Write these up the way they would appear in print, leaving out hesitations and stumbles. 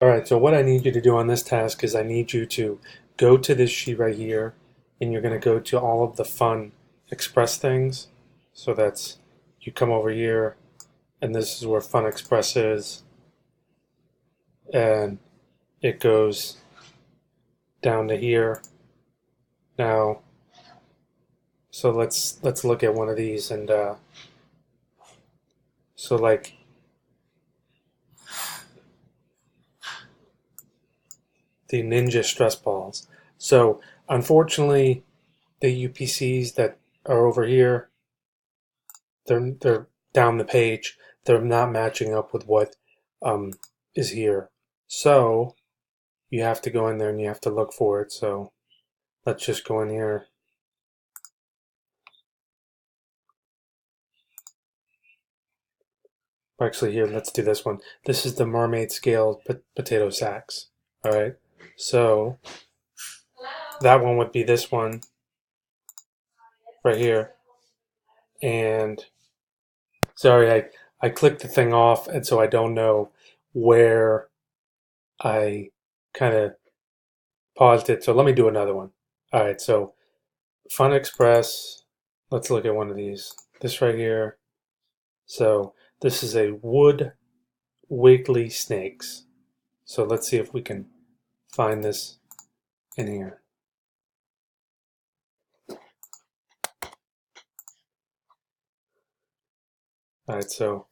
All right, so what I need you to do on this task is I need you to go to this sheet right here, and you're going to go to all of the fun express things. So that's, you come over here, and this is where fun express is, and it goes down to here. Now, so let's look at one of these, and so like the Ninja stress balls. So unfortunately, the UPCs that are over here, they're down the page. They're not matching up with what um, is here. So you have to go in there and you have to look for it. So let's just go in here. Actually, here, let's do this one. This is the mermaid scaled potato sacks. All right. So that one would be this one right here. And sorry, I clicked the thing off, and so I don't know where I kind of paused it. So let me do another one. All right. So Fun Express. Let's look at one of these. This right here. So this is a wood wiggly snakes. So let's see if we can find this in here. All right, so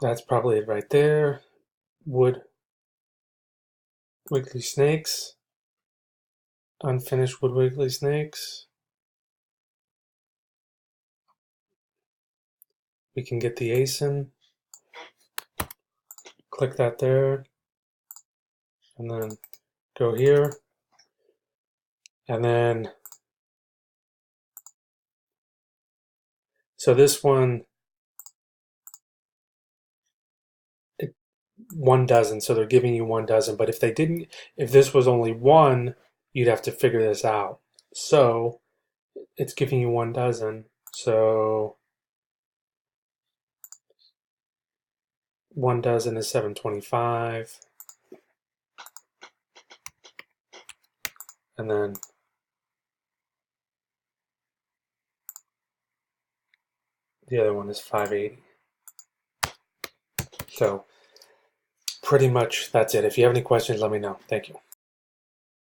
that's probably it right there. Wood wiggly snakes. Unfinished wood wiggly snakes. We can get the ASIN. Click that there. And then go here. And then, so this one, 1 dozen, so they're giving you 1 dozen. But if they didn't, if this was only one, you'd have to figure this out. So it's giving you 1 dozen. So 1 dozen is 725. And then the other one is 580. So pretty much that's it. If you have any questions, let me know. Thank you.